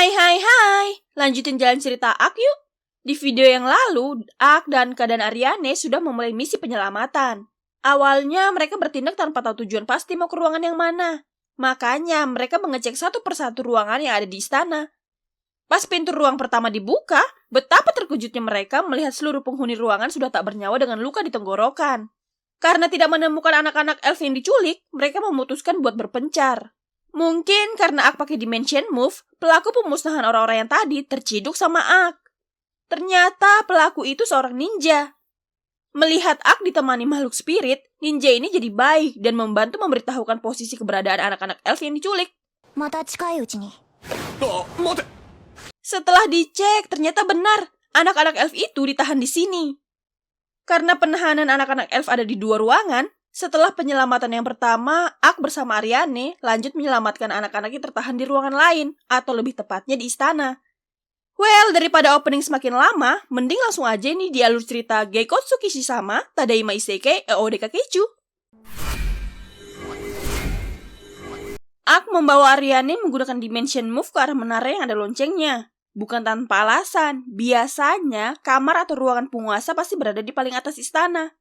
Hai, lanjutin jalan cerita Ak yuk. Di video yang lalu, Ak dan Ka dan Ariane sudah memulai misi penyelamatan. Awalnya mereka bertindak tanpa tahu tujuan pasti mau ke ruangan yang mana. Makanya mereka mengecek satu persatu ruangan yang ada di istana. Pas pintu ruang pertama dibuka, betapa terkejutnya mereka melihat seluruh penghuni ruangan sudah tak bernyawa dengan luka di tenggorokan. Karena tidak menemukan anak-anak elf yang diculik, mereka memutuskan buat berpencar. Mungkin karena Ak pakai dimension move, pelaku pemusnahan orang-orang yang tadi terciduk sama Ak. Ternyata pelaku itu seorang ninja. Melihat Ak ditemani makhluk spirit, ninja ini jadi baik dan membantu memberitahukan posisi keberadaan anak-anak elf yang diculik. Setelah dicek, ternyata benar, anak-anak elf itu ditahan di sini. Karena penahanan anak-anak elf ada di dua ruangan, setelah penyelamatan yang pertama, Ak bersama Ariane lanjut menyelamatkan anak-anak yang tertahan di ruangan lain, atau lebih tepatnya di istana. Well, daripada opening semakin lama, mending langsung aja nih di alur cerita Geikotsu Kishishama Tadaima Isekai EODK Keichu. Ak membawa Ariane menggunakan dimension move ke arah menara yang ada loncengnya. Bukan tanpa alasan, biasanya kamar atau ruangan penguasa pasti berada di paling atas istana.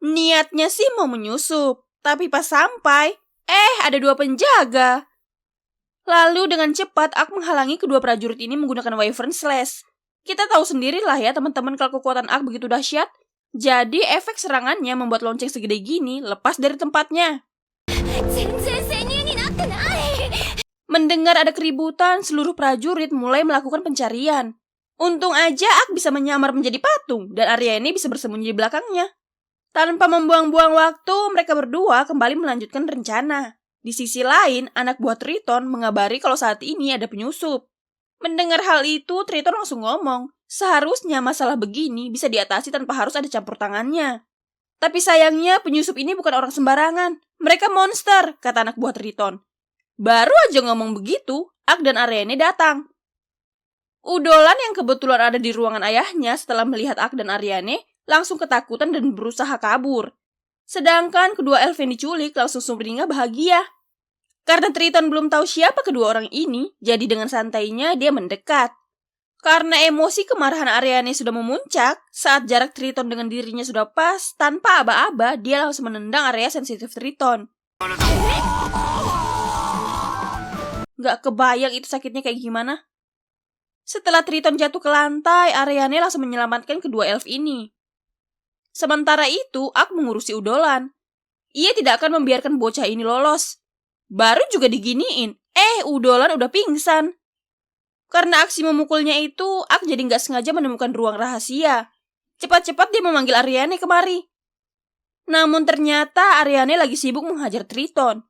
Niatnya sih mau menyusup, tapi pas sampai, ada dua penjaga. Lalu dengan cepat Ak menghalangi kedua prajurit ini menggunakan Wyvern Slash. Kita tahu sendiri lah ya teman-teman kalau kekuatan Ak begitu dahsyat. Jadi efek serangannya membuat lonceng segede gini lepas dari tempatnya. Mendengar ada keributan, seluruh prajurit mulai melakukan pencarian. Untung aja Ak bisa menyamar menjadi patung dan Ariane bisa bersembunyi di belakangnya. Tanpa membuang-buang waktu, mereka berdua kembali melanjutkan rencana. Di sisi lain, anak buah Triton mengabari kalau saat ini ada penyusup. Mendengar hal itu, Triton langsung ngomong, seharusnya masalah begini bisa diatasi tanpa harus ada campur tangannya. Tapi sayangnya penyusup ini bukan orang sembarangan. Mereka monster, kata anak buah Triton. Baru aja ngomong begitu, Ak dan Ariane datang. Udolan yang kebetulan ada di ruangan ayahnya setelah melihat Ak dan Ariane, langsung ketakutan dan berusaha kabur. Sedangkan kedua elf yang diculik langsung sumringah bahagia. Karena Triton belum tahu siapa kedua orang ini, jadi dengan santainya dia mendekat. Karena emosi kemarahan Ariane sudah memuncak, saat jarak Triton dengan dirinya sudah pas, tanpa aba-aba, dia langsung menendang area sensitif Triton. Gak kebayang itu sakitnya kayak gimana. Setelah Triton jatuh ke lantai, Ariane langsung menyelamatkan kedua elf ini. Sementara itu, Ak mengurusi Udolan. Ia tidak akan membiarkan bocah ini lolos. Baru juga diginiin, Udolan udah pingsan. Karena aksi memukulnya itu, Ak jadi nggak sengaja menemukan ruang rahasia. Cepat-cepat dia memanggil Ariane kemari. Namun ternyata Ariane lagi sibuk menghajar Triton.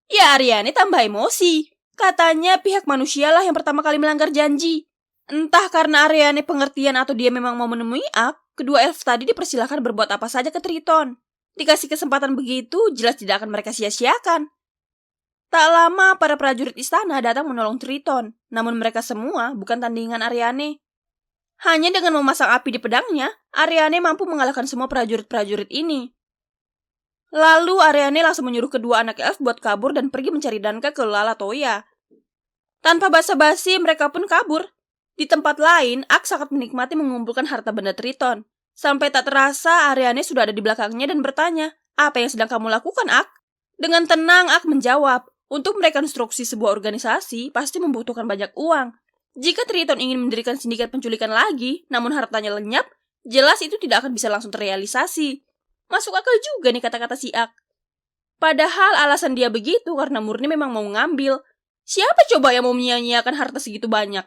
Ya Ariane tambah emosi. Katanya pihak manusialah yang pertama kali melanggar janji. Entah karena Ariane pengertian atau dia memang mau menemui Ak, kedua elf tadi dipersilakan berbuat apa saja ke Triton. Dikasih kesempatan begitu, jelas tidak akan mereka sia-siakan. Tak lama, para prajurit istana datang menolong Triton, namun mereka semua bukan tandingan Ariane. Hanya dengan memasang api di pedangnya, Ariane mampu mengalahkan semua prajurit-prajurit ini. Lalu Ariane langsung menyuruh kedua anak elf buat kabur dan pergi mencari Danka ke Lalatoya. Tanpa basa-basi, mereka pun kabur. Di tempat lain, Ak sangat menikmati mengumpulkan harta benda Triton. Sampai tak terasa, Ariane sudah ada di belakangnya dan bertanya, apa yang sedang kamu lakukan, Ak? Dengan tenang, Ak menjawab, untuk merekonstruksi sebuah organisasi, pasti membutuhkan banyak uang. Jika Triton ingin mendirikan sindikat penculikan lagi, namun hartanya lenyap, jelas itu tidak akan bisa langsung terrealisasi. Masuk akal juga nih kata-kata si Ak. Padahal alasan dia begitu karena murni memang mau ngambil. Siapa coba yang mau menyia-nyiakan harta segitu banyak?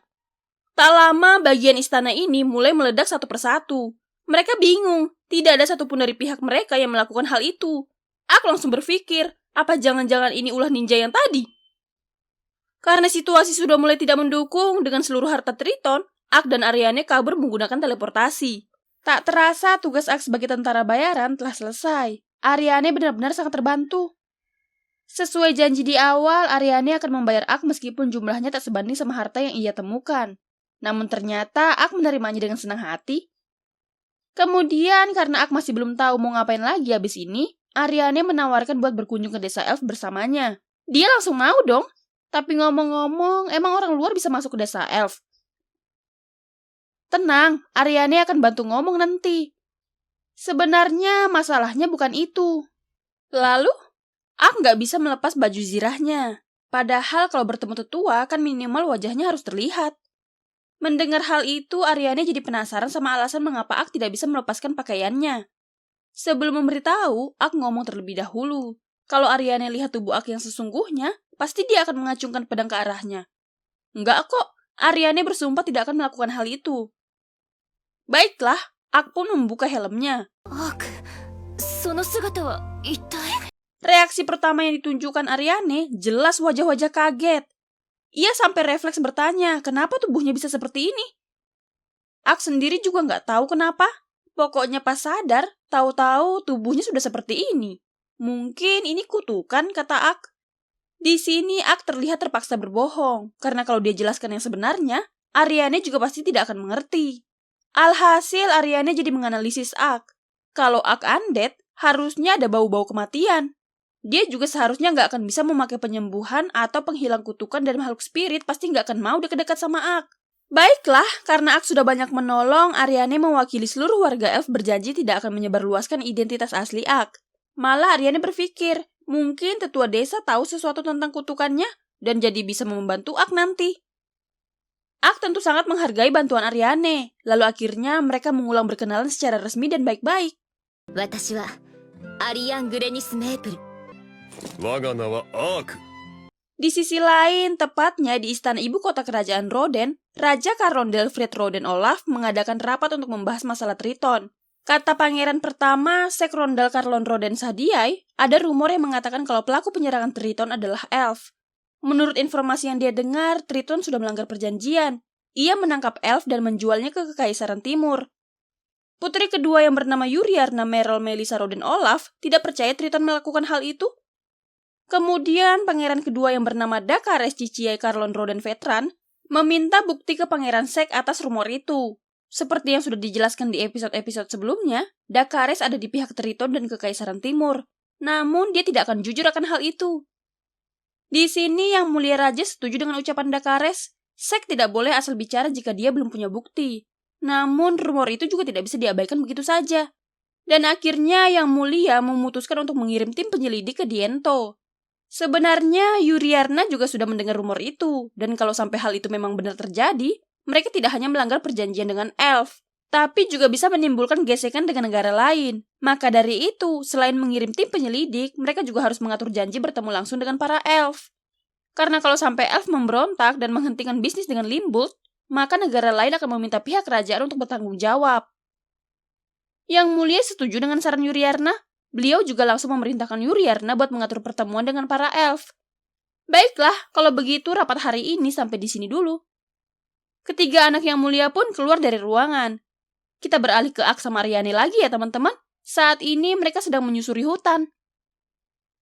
Tak lama, bagian istana ini mulai meledak satu persatu. Mereka bingung, tidak ada satupun dari pihak mereka yang melakukan hal itu. Ak langsung berpikir, apa jangan-jangan ini ulah ninja yang tadi? Karena situasi sudah mulai tidak mendukung dengan seluruh harta Triton, Ak dan Ariane kabur menggunakan teleportasi. Tak terasa tugas Ak sebagai tentara bayaran telah selesai. Ariane benar-benar sangat terbantu. Sesuai janji di awal, Ariane akan membayar Ak meskipun jumlahnya tak sebanding sama harta yang ia temukan. Namun ternyata Ak menerimanya dengan senang hati. Kemudian karena Ak masih belum tahu mau ngapain lagi habis ini, Ariane menawarkan buat berkunjung ke desa elf bersamanya. Dia langsung mau dong. Tapi ngomong-ngomong, emang orang luar bisa masuk ke desa elf? Tenang, Aryane akan bantu ngomong nanti. Sebenarnya masalahnya bukan itu. Lalu, aku nggak bisa melepas baju zirahnya. Padahal kalau bertemu tetua, kan minimal wajahnya harus terlihat. Mendengar hal itu, Aryane jadi penasaran sama alasan mengapa Ak tidak bisa melepaskan pakaiannya. Sebelum memberitahu, Ak ngomong terlebih dahulu. Kalau Aryane lihat tubuh Ak yang sesungguhnya, pasti dia akan mengacungkan pedang ke arahnya. Enggak kok, Aryane bersumpah tidak akan melakukan hal itu. Baiklah, Ak pun membuka helmnya. Reaksi pertama yang ditunjukkan Aryane jelas wajah-wajah kaget. Ia sampai refleks bertanya, kenapa tubuhnya bisa seperti ini? Ak sendiri juga nggak tahu kenapa. Pokoknya pas sadar, tahu-tahu tubuhnya sudah seperti ini. Mungkin ini kutukan, kata Ak. Di sini Ak terlihat terpaksa berbohong, karena kalau dia jelaskan yang sebenarnya, Aryane juga pasti tidak akan mengerti. Alhasil Aryane jadi menganalisis Ak. Kalau Ak undead, harusnya ada bau-bau kematian. Dia juga seharusnya nggak akan bisa memakai penyembuhan atau penghilang kutukan dari makhluk spirit, pasti nggak akan mau dekat-dekat sama Ak. Baiklah, karena Ak sudah banyak menolong, Aryane mewakili seluruh warga elf berjanji tidak akan menyebarluaskan identitas asli Ak. Malah Aryane berpikir, mungkin tetua desa tahu sesuatu tentang kutukannya dan jadi bisa membantu Ak nanti. Ak tentu sangat menghargai bantuan Aryane, lalu akhirnya mereka mengulang berkenalan secara resmi dan baik-baik. Di sisi lain, tepatnya di istana ibu kota kerajaan Roden, Raja Karlondelfrid Roden Olaf mengadakan rapat untuk membahas masalah Triton. Kata pangeran pertama, Sekrondal Karlon Roden Sadiai, ada rumor yang mengatakan kalau pelaku penyerangan Triton adalah elf. Menurut informasi yang dia dengar, Triton sudah melanggar perjanjian. Ia menangkap elf dan menjualnya ke Kekaisaran Timur. Putri kedua yang bernama Yuriarna Merel Melissa Roden Olaf tidak percaya Triton melakukan hal itu. Kemudian pangeran kedua yang bernama Dakares Ciciai Karlon Roden Veteran meminta bukti ke pangeran Sek atas rumor itu. Seperti yang sudah dijelaskan di episode-episode sebelumnya, Dakares ada di pihak Triton dan Kekaisaran Timur. Namun dia tidak akan jujur akan hal itu. Di sini yang mulia raja setuju dengan ucapan Dakares. Sek tidak boleh asal bicara jika dia belum punya bukti. Namun rumor itu juga tidak bisa diabaikan begitu saja. Dan akhirnya yang mulia memutuskan untuk mengirim tim penyelidik ke Diento. Sebenarnya Yuriarna juga sudah mendengar rumor itu, dan kalau sampai hal itu memang benar terjadi, mereka tidak hanya melanggar perjanjian dengan elf, tapi juga bisa menimbulkan gesekan dengan negara lain. Maka dari itu, selain mengirim tim penyelidik, mereka juga harus mengatur janji bertemu langsung dengan para elf. Karena kalau sampai elf memberontak dan menghentikan bisnis dengan Limbold, maka negara lain akan meminta pihak kerajaan untuk bertanggung jawab. Yang mulia setuju dengan saran Yuriarna. Beliau juga langsung memerintahkan Yuriarna buat mengatur pertemuan dengan para elf. Baiklah, kalau begitu rapat hari ini sampai di sini dulu. Ketiga anak yang mulia pun keluar dari ruangan. Kita beralih ke Ak sama Aryane lagi ya teman-teman. Saat ini mereka sedang menyusuri hutan.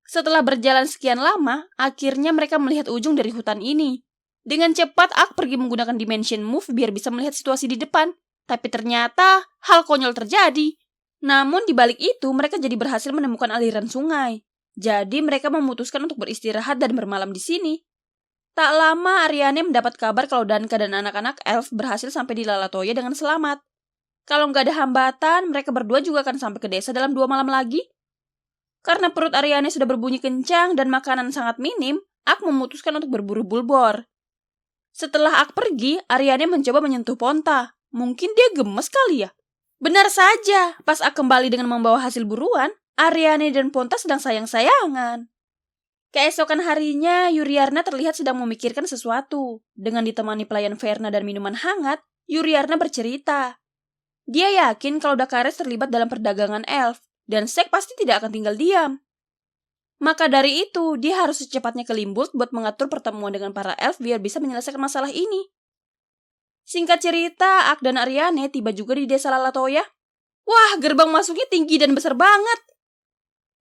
Setelah berjalan sekian lama, akhirnya mereka melihat ujung dari hutan ini. Dengan cepat Ak pergi menggunakan Dimension Move biar bisa melihat situasi di depan. Tapi ternyata hal konyol terjadi. Namun di balik itu mereka jadi berhasil menemukan aliran sungai. Jadi mereka memutuskan untuk beristirahat dan bermalam di sini. Tak lama Aryane mendapat kabar kalau Danka dan anak-anak elf berhasil sampai di Lalatoya dengan selamat. Kalau nggak ada hambatan, mereka berdua juga akan sampai ke desa dalam 2 malam lagi. Karena perut Aryane sudah berbunyi kencang dan makanan sangat minim, Ak memutuskan untuk berburu bulbor. Setelah Ak pergi, Aryane mencoba menyentuh Ponta. Mungkin dia gemes kali ya? Benar saja, pas Ak kembali dengan membawa hasil buruan, Aryane dan Ponta sedang sayang-sayangan. Keesokan harinya, Yuriarna terlihat sedang memikirkan sesuatu. Dengan ditemani pelayan Verna dan minuman hangat, Yuriarna bercerita. Dia yakin kalau Dakares terlibat dalam perdagangan elf, dan Sek pasti tidak akan tinggal diam. Maka dari itu, dia harus secepatnya ke Limbold buat mengatur pertemuan dengan para elf biar bisa menyelesaikan masalah ini. Singkat cerita, Ak dan Aryane tiba juga di desa Lalatoya. Wah, gerbang masuknya tinggi dan besar banget.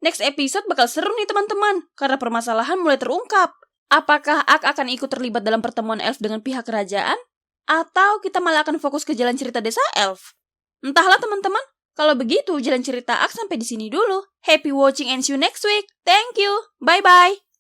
Next episode bakal seru nih teman-teman, karena permasalahan mulai terungkap. Apakah Ak akan ikut terlibat dalam pertemuan elf dengan pihak kerajaan? Atau kita malah akan fokus ke jalan cerita desa elf? Entahlah teman-teman, kalau begitu jalan cerita Ak sampai di sini dulu. Happy watching and see you next week. Thank you, bye-bye.